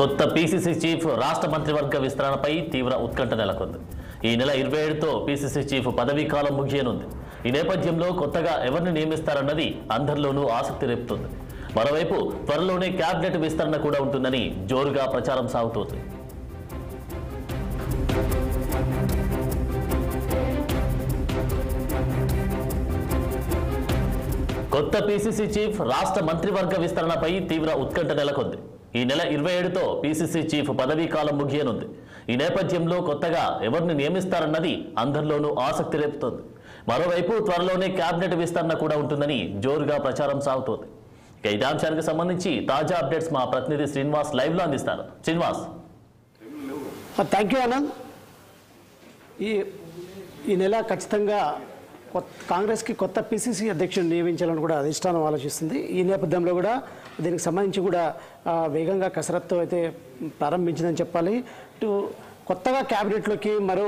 కొత్త PCC chief రాష్ట్ర మంత్రివర్గ విస్తరణపై తీవ్ర ఉత్కంఠ నెలకొంది. ఈ నెల 27తో పీసీసీ చీఫ్ పదవీ కాలం ముగియనుంది. ఈ నేపథ్యంలో కొత్తగా ఎవరిని నియమిస్తారన్నది అందరిలోనూ ఆసక్తి రేపుతుంది. మరోవైపు త్వరలోనే క్యాబినెట్ విస్తరణ కూడా ఉంటుందని జోరుగా ప్రచారం సాగుతోంది. కొత్త పీసీసీ చీఫ్ రాష్ట్ర మంత్రివర్గ విస్తరణపై తీవ్ర ఉత్కంఠ నెలకొంది. ఈ నెల 27తో పీసీసీ చీఫ్ పదవీ కాలం ముగియనుంది. ఈ నేపథ్యంలో కొత్తగా ఎవరిని నియమిస్తారన్నది అందరిలోనూ ఆసక్తి రేపుతోంది. మరోవైపు త్వరలోనే క్యాబినెట్ విస్తరణ కూడా ఉంటుందని జోరుగా ప్రచారం సాగుతోంది. ఇదే అంశానికి సంబంధించి తాజా అప్డేట్స్ మా ప్రతినిధి శ్రీనివాస్ లైవ్ లో అందిస్తారు. శ్రీనివాస్. Thank you Anand. ఈ నెల ఖచ్చితంగా కాంగ్రెస్కి కొత్త పీసీసీ అధ్యక్షుడు నియమించాలని కూడా అధిష్టానం ఆలోచిస్తుంది. ఈ నేపథ్యంలో కూడా దీనికి సంబంధించి కూడా వేగంగా కసరత్తు అయితే ప్రారంభించిందని చెప్పాలి. ఇటు కొత్తగా క్యాబినెట్లోకి మరో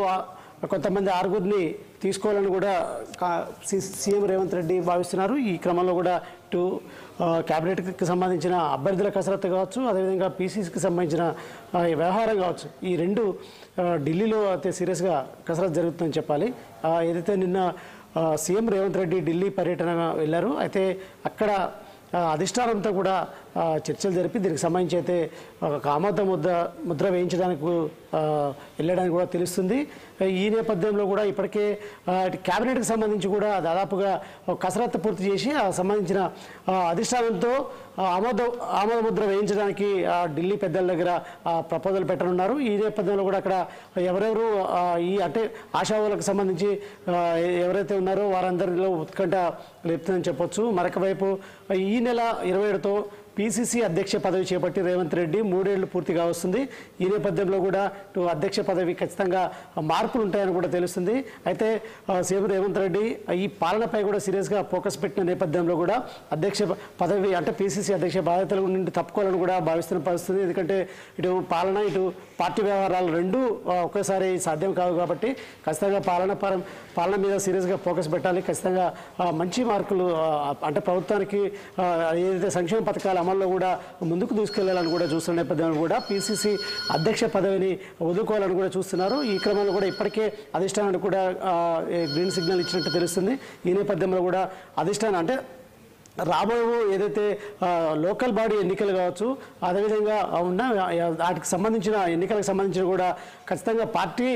కొంతమంది ఆరుగురిని తీసుకోవాలని కూడా సీఎం రేవంత్ రెడ్డి భావిస్తున్నారు. ఈ క్రమంలో కూడా ఇటు క్యాబినెట్కి సంబంధించిన అభ్యర్థుల కసరత్తు కావచ్చు, అదేవిధంగా పీసీసీకి సంబంధించిన వ్యవహారం కావచ్చు, ఈ రెండు ఢిల్లీలో అయితే సీరియస్గా కసరత్తు జరుగుతుందని చెప్పాలి. ఏదైతే నిన్న సీఎం రేవంత్ రెడ్డి ఢిల్లీ పర్యటన వెళ్ళారు. అయితే అక్కడ అధిష్టానంతో కూడా చర్చలు జరిపి దీనికి సంబంధించి అయితే ఒక ఆమోద ముద్ర వేయించడానికి వెళ్ళడానికి కూడా తెలుస్తుంది. ఈ నేపథ్యంలో కూడా ఇప్పటికే క్యాబినెట్కి సంబంధించి కూడా దాదాపుగా కసరత్తు పూర్తి చేసి సంబంధించిన అధిష్టానంతో ఆమోద ముద్ర వేయించడానికి ఢిల్లీ పెద్దల దగ్గర ప్రపోజల్ పెట్టనున్నారు. ఈ నేపథ్యంలో కూడా అక్కడ ఎవరెవరు అంటే ఆశావులకు సంబంధించి ఎవరైతే ఉన్నారో వారందరిలో ఉత్కంఠ లేపుతుందని చెప్పొచ్చు. మరొక వైపు ఈ నెల 27తో పీసీసీ అధ్యక్ష పదవి చేపట్టి రేవంత్ రెడ్డి 3 ఏళ్లు పూర్తిగా వస్తుంది. ఈ నేపథ్యంలో కూడా అధ్యక్ష పదవి ఖచ్చితంగా మార్పులు ఉంటాయని కూడా తెలుస్తుంది. అయితే సీఎం రేవంత్ రెడ్డి ఈ పాలనపై కూడా సీరియస్గా ఫోకస్ పెట్టిన నేపథ్యంలో కూడా అధ్యక్ష పదవి అంటే పీసీసీ అధ్యక్ష బాధ్యతల నుండి తప్పుకోవాలని కూడా భావిస్తున్న పరిస్థితి. ఎందుకంటే ఇటు పాలన ఇటు పార్టీ వ్యవహారాలు రెండూ ఒకేసారి సాధ్యం కావు కాబట్టి ఖచ్చితంగా పాలన మీద సీరియస్గా ఫోకస్ పెట్టాలి. ఖచ్చితంగా మంచి మార్కులు అంటే ప్రభుత్వానికి ఏదైతే సంక్షేమ పథకాల అమల్లో కూడా ముందుకు దూసుకెళ్లాలని కూడా చూస్తున్న నేపథ్యంలో కూడా పీసీసీ అధ్యక్ష పదవిని వదులుకోవాలని కూడా చూస్తున్నారు. ఈ క్రమంలో కూడా ఇప్పటికే అధిష్టానానికి కూడా గ్రీన్ సిగ్నల్ ఇచ్చినట్టు తెలుస్తుంది. ఈ నేపథ్యంలో కూడా అధిష్టానం అంటే రాబోయే ఏదైతే లోకల్ బాడీ ఎన్నికలు కావచ్చు, అదేవిధంగా ఉన్న వాటికి సంబంధించిన ఎన్నికలకు సంబంధించిన కూడా ఖచ్చితంగా పార్టీ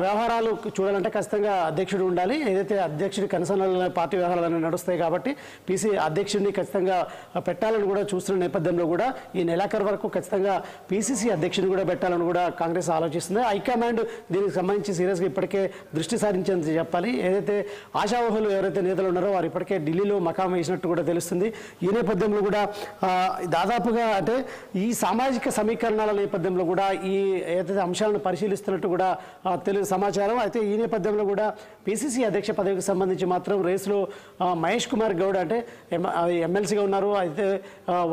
వ్యవహారాలు చూడాలంటే ఖచ్చితంగా అధ్యక్షుడు ఉండాలి. ఏదైతే అధ్యక్షుడి కన్సర్న్ల పార్టీ వ్యవహారాలు నడుస్తాయి కాబట్టి పీసీ అధ్యక్షుడిని ఖచ్చితంగా పెట్టాలని కూడా చూస్తున్న నేపథ్యంలో కూడా ఈ నెలాఖరు వరకు ఖచ్చితంగా పీసీసీ అధ్యక్షుడిని కూడా పెట్టాలని కూడా కాంగ్రెస్ ఆలోచిస్తుంది. హైకమాండ్ దీనికి సంబంధించి సీరియస్గా ఇప్పటికే దృష్టి సారించిందని చెప్పాలి. ఏదైతే ఆశావహులు ఎవరైతే నేతలు ఉన్నారో వారు ఇప్పటికే ఢిల్లీలో మకాం వేసినట్టు కూడా తెలుస్తుంది. ఈ నేపథ్యంలో కూడా దాదాపుగా అంటే ఈ సామాజిక సమీకరణాల నేపథ్యంలో కూడా ఈ ఏదైతే అంశాలను పరిశీలిస్తున్నట్టు కూడా తెలుగు సమాచారం. అయితే ఈ నేపథ్యంలో కూడా పీసీసీ అధ్యక్ష పదవికి సంబంధించి మాత్రం రేసులో మహేష్ కుమార్ గౌడ్ అంటే ఎమ్మెల్సీగా ఉన్నారు. అయితే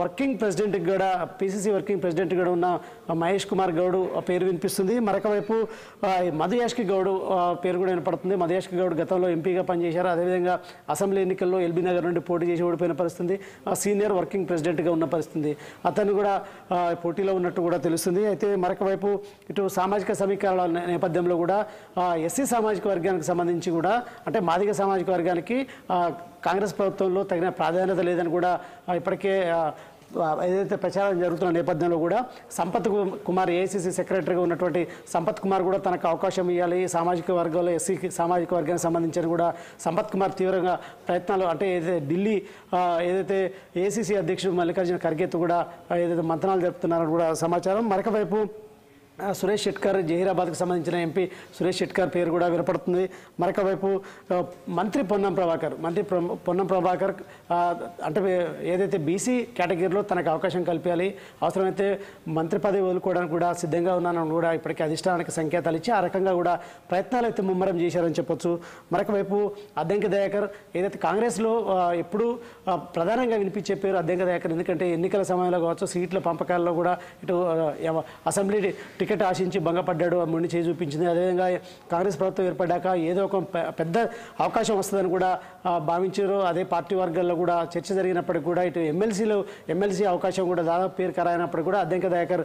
వర్కింగ్ ప్రెసిడెంట్ కూడా పీసీసీ వర్కింగ్ ప్రెసిడెంట్ కూడా ఉన్న మహేష్ కుమార్ గౌడ్ పేరు వినిపిస్తుంది. మరొక వైపు మధుయాష్కి గౌడ్ పేరు కూడా వినపడుతుంది. మధుయాష్కి గౌడ్ గతంలో ఎంపీగా పనిచేశారు. అదేవిధంగా అసెంబ్లీ ఎన్నికల్లో ఎల్బీ నగర్ నుండి పోటీ చేసి ఓడిపోయిన పరిస్థితి, సీనియర్ వర్కింగ్ ప్రెసిడెంట్గా ఉన్న పరిస్థితి, అతను కూడా పోటీలో ఉన్నట్టు కూడా తెలుస్తుంది. అయితే మరొక వైపు ఇటు సామాజిక సమీకరణల నేపథ్యంలో కూడా ఎస్సీ సామాజిక వర్గానికి సంబంధించి కూడా అంటే మాదిగ సామాజిక వర్గానికి కాంగ్రెస్ ప్రభుత్వంలో తగిన ప్రాధాన్యత లేదని కూడా ఇప్పటికే ఏదైతే ప్రచారం జరుగుతున్న నేపథ్యంలో కూడా సంపత్ కుమార్ ఏఐసీసీ సెక్రటరీగా ఉన్నటువంటి సంపత్ కుమార్ కూడా తనకు అవకాశం ఇవ్వాలి సామాజిక వర్గంలో ఎస్సీ సామాజిక వర్గానికి సంబంధించిన కూడా సంపత్ కుమార్ తీవ్రంగా ప్రయత్నాలు అంటే ఏదైతే ఢిల్లీ ఏదైతే ఏఐసీసీ అధ్యక్షుడు మల్లికార్జున ఖర్గేతో కూడా ఏదైతే మంతనాలు జరుపుతున్నారని కూడా సమాచారం. మరొక వైపు సురేష్ షెట్కర్ జహీరాబాద్కి సంబంధించిన ఎంపీ సురేష్ షెట్కర్ పేరు కూడా వినపడుతుంది. మరొక వైపు మంత్రి పొన్నం ప్రభాకర్ అంటే ఏదైతే బీసీ కేటగిరీలో తనకు అవకాశం కల్పించాలి, అవసరమైతే మంత్రి పదవి వదులుకోవడానికి కూడా సిద్ధంగా ఉన్నానని కూడా ఇప్పటికీ అధిష్టానానికి సంకేతాలు ఇచ్చి ఆ రకంగా కూడా ప్రయత్నాలు అయితే ముమ్మరం చేశారని చెప్పొచ్చు. మరొక వైపు అద్దంకి దయాకర్ ఏదైతే కాంగ్రెస్లో ఎప్పుడు ప్రధానంగా వినిపించే పేరు అద్దంకి దయాకర్. ఎందుకంటే ఎన్నికల సమయంలో కావచ్చు, సీట్ల పంపకాల్లో కూడా ఇటు అసెంబ్లీ టికెట్ టికెట్ ఆశించి భంగపడ్డాడు, మొండి చేయి చూపించింది. అదేవిధంగా కాంగ్రెస్ ప్రభుత్వం ఏర్పడ్డాక ఏదో ఒక పెద్ద అవకాశం వస్తుందని కూడా భావించారు. అదే పార్టీ వర్గాల్లో కూడా చర్చ జరిగినప్పటికీ కూడా ఇటు ఎమ్మెల్సీ అవకాశం కూడా దాదాపు పేరు ఖరాయినప్పటికీ కూడా అద్దంకి దయాకర్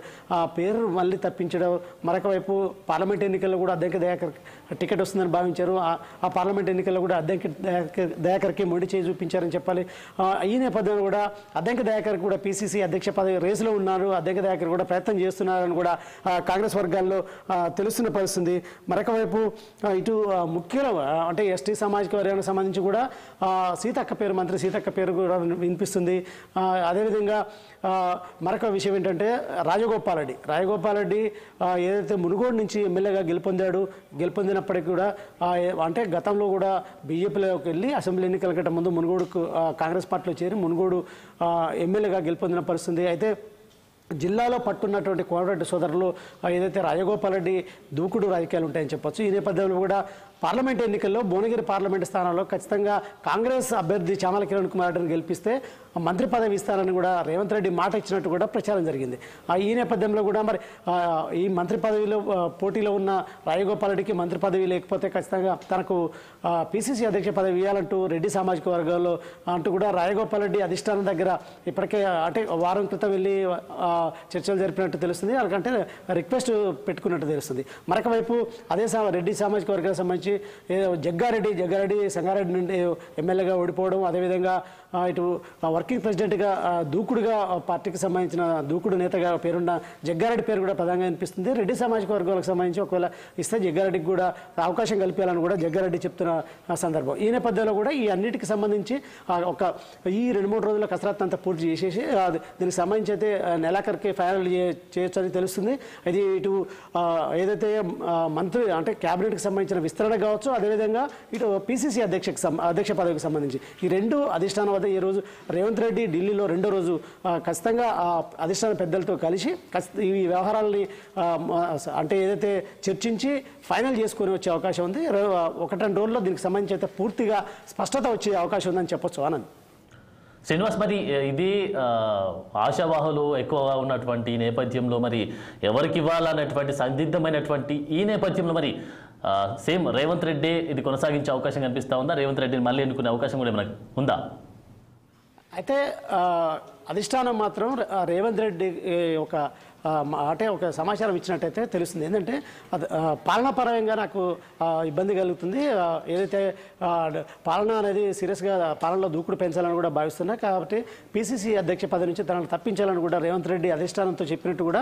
పేరు మళ్ళీ తప్పించడం, మరొక వైపు పార్లమెంట్ ఎన్నికల్లో కూడా అద్దంకి దయాకర్ టికెట్ వస్తుందని భావించారు. ఆ పార్లమెంట్ ఎన్నికల్లో కూడా అద్దంకి దయాకర్కి మొండి చేయి చూపించారని చెప్పాలి. ఈ నేపథ్యంలో కూడా అద్దంకి దయాకర్ కూడా పిసిసి అధ్యక్ష పదవి రేసులో ఉన్నారు. అద్దంకి దయాకర్ కూడా ప్రయత్నం చేస్తున్నారని కూడా కాంగ్రెస్ వర్గాల్లో తెలుస్తున్న పరిస్థితి. మరొక వైపు ఇటు ముఖ్యంగా అంటే ఎస్టీ సామాజిక వర్గానికి సంబంధించి కూడా మంత్రి సీతక్క పేరు కూడా వినిపిస్తుంది. అదేవిధంగా మరొక విషయం ఏంటంటే రాజగోపాల్ రెడ్డి ఏదైతే మునుగోడు నుంచి ఎమ్మెల్యేగా గెలుపొందినప్పటికీ కూడా అంటే గతంలో కూడా బీజేపీలోకి వెళ్ళి అసెంబ్లీ ఎన్నికల కంటే ముందు మునుగోడుకు కాంగ్రెస్ పార్టీలో చేరి మునుగోడు ఎమ్మెల్యేగా గెలుపొందిన పరిస్థితి. అయితే జిల్లాలో పట్టున్నటువంటి కోమటిరెడ్డి సోదరులు ఏదైతే రాజగోపాల్ రెడ్డి దూకుడు రాజకీయాలు ఉంటాయని చెప్పొచ్చు. ఈ నేపథ్యంలో కూడా పార్లమెంట్ ఎన్నికల్లో భువనగిరి పార్లమెంట్ స్థానంలో ఖచ్చితంగా కాంగ్రెస్ అభ్యర్థి చామల కిరణ్ కుమార్ రెడ్డిని గెలిపిస్తే మంత్రి పదవి ఇస్తారని కూడా రేవంత్ రెడ్డి మాట ఇచ్చినట్టు కూడా ప్రచారం జరిగింది. ఈ నేపథ్యంలో కూడా మరి ఈ మంత్రి పదవిలో పోటీలో ఉన్న రాజగోపాల్ రెడ్డికి మంత్రి పదవి లేకపోతే ఖచ్చితంగా తనకు పిసిసి అధ్యక్ష పదవి ఇవ్వాలంటూ రెడ్డి సామాజిక వర్గాల్లో అంటూ కూడా రాజగోపాల్ రెడ్డి అధిష్టానం దగ్గర ఇప్పటికే అంటే వారం క్రితం వెళ్ళి చర్చలు జరిపినట్టు తెలుస్తుంది. వాళ్ళకంటే రిక్వెస్ట్ పెట్టుకున్నట్టు తెలుస్తుంది. మరొక వైపు అదే రెడ్డి సామాజిక వర్గానికి సంబంధించి జగ్గారెడ్డి సంగారెడ్డి నుండి ఎమ్మెల్యేగా ఓడిపోవడం, అదేవిధంగా ఇటు వర్కింగ్ ప్రెసిడెంట్గా దూకుడుగా పార్టీకి సంబంధించిన దూకుడు నేతగా పేరున్న జగ్గారెడ్డి పేరు కూడా ప్రధానంగా అనిపిస్తుంది. రెడ్డి సామాజిక వర్గాలకు సంబంధించి ఒకవేళ ఇస్తే జగ్గారెడ్డికి కూడా అవకాశం కల్పించాలని కూడా జగ్గారెడ్డి చెప్తున్న సందర్భం. ఈ నేపథ్యంలో కూడా ఈ అన్నిటికి సంబంధించి ఈ 2-3 రోజుల కసరత్తు అంతా పూర్తి చేసేసి దీనికి సంబంధించి అయితే నెలాఖరికి ఫైనల్ చేయొచ్చు అని తెలుస్తుంది. ఇది ఇటు ఏదైతే మంత్రి అంటే క్యాబినెట్కి సంబంధించిన విస్తరణ కావచ్చు, అదేవిధంగా ఇటు పిసిసి అధ్యక్ష పదవికి సంబంధించి ఈ రెండు అధిష్టానం వద్ద ఈ రోజు రేవంత్ రెడ్డి ఢిల్లీలో రెండో రోజు ఖచ్చితంగా అధిష్టాన పెద్దలతో కలిసి ఈ వ్యవహారాలని అంటే ఏదైతే చర్చించి ఫైనల్ చేసుకుని వచ్చే అవకాశం ఉంది. 1-2 రోజుల్లో దీనికి సంబంధించి అయితే పూర్తిగా స్పష్టత వచ్చే అవకాశం ఉందని చెప్పొచ్చు. ఆనంద్ శ్రీనివాస్, మరి ఇది ఆశావాహులు ఎక్కువగా ఉన్నటువంటి నేపథ్యంలో మరి ఎవరికి ఇవ్వాలనేటువంటి సందిగ్ధమైనటువంటి ఈ నేపథ్యంలో మరి సేమ్ రేవంత్ రెడ్డి ఇది కొనసాగించే అవకాశం కనిపిస్తూ ఉందా? రేవంత్ రెడ్డిని మళ్ళీ ఎన్నుకునే అవకాశం కూడా ఏమైనా ఉందా? అయితే అధిష్టానం మాత్రం రేవంత్ రెడ్డి ఒక సమాచారం ఇచ్చినట్టయితే తెలుస్తుంది. ఏంటంటే పాలనాపరంగా నాకు ఇబ్బంది కలుగుతుంది, ఏదైతే పాలన అనేది సీరియస్గా పాలనలో దూకుడు పెంచాలని కూడా భావిస్తున్నా, కాబట్టి పిసిసి అధ్యక్ష పదవి నుంచి తనను తప్పించాలని కూడా రేవంత్ రెడ్డి అధిష్టానంతో చెప్పినట్టు కూడా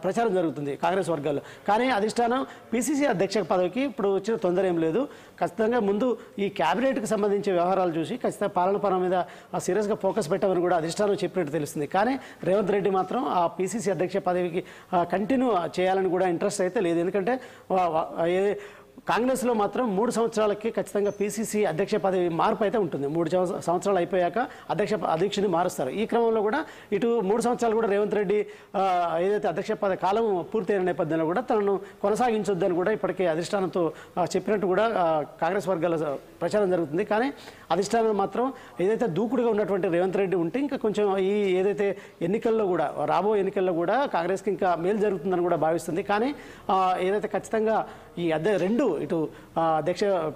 ప్రచారం జరుగుతుంది కాంగ్రెస్ వర్గాల్లో. కానీ అధిష్టానం పిసిసి అధ్యక్ష పదవికి ఇప్పుడు వచ్చిన తొందర ఏం లేదు. ఖచ్చితంగా ముందు ఈ క్యాబినెట్కి సంబంధించిన వ్యవహారాలు చూసి ఖచ్చితంగా పాలన మీద సీరియస్గా ఫోకస్ పెట్టమని కూడా అధిష్టానం చెప్పినట్టు తెలుస్తుంది. కానీ రేవంత్ రెడ్డి మాత్రం ఆ పిసిసి అధ్యక్ష పదవికి కంటిన్యూ చేయాలని కూడా ఇంట్రెస్ట్ అయితే లేదు. ఎందుకంటే కాంగ్రెస్లో మాత్రం 3 సంవత్సరాలకి ఖచ్చితంగా పిసిసి అధ్యక్ష పదవి మార్పు అయితే ఉంటుంది. 3 సంవత్సరాలు అయిపోయాక అధ్యక్షుని మారుస్తారు. ఈ క్రమంలో కూడా ఇటు 3 సంవత్సరాలు కూడా రేవంత్ రెడ్డి ఏదైతే అధ్యక్ష పదవి కాలం పూర్తయిన నేపథ్యంలో కూడా తనను కొనసాగించొద్దని కూడా ఇప్పటికే అధిష్టానంతో చెప్పినట్టు కూడా కాంగ్రెస్ వర్గాల ప్రచారం జరుగుతుంది. కానీ అధిష్టానం మాత్రం ఏదైతే దూకుడుగా ఉన్నటువంటి రేవంత్ రెడ్డి ఉంటే ఇంకా కొంచెం ఈ ఏదైతే రాబో ఎన్నికల్లో కూడా కాంగ్రెస్కి ఇంకా మేలు జరుగుతుందని కూడా భావిస్తుంది. కానీ ఏదైతే ఖచ్చితంగా ఈ ఇటు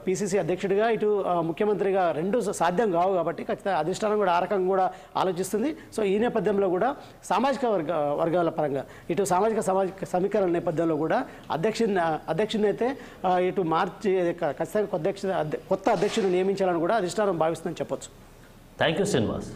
పిసిసి అధ్యక్షుడిగా ఇటు ముఖ్యమంత్రిగా 2 సాధ్యం కావు కాబట్టి ఖచ్చితంగా అధిష్టానం కూడా ఆ రకంగా కూడా ఆలోచిస్తుంది. సో ఈ నేపథ్యంలో కూడా సామాజిక వర్గాల పరంగా ఇటు సామాజిక సమీకరణ నేపథ్యంలో కూడా అధ్యక్షుడిని అయితే ఇటు మార్చి ఖచ్చితంగా కొత్త అధ్యక్షుడిని నియమించాలని కూడా అధిష్టానం భావిస్తుందని చెప్పొచ్చు. Thank you Srinivas.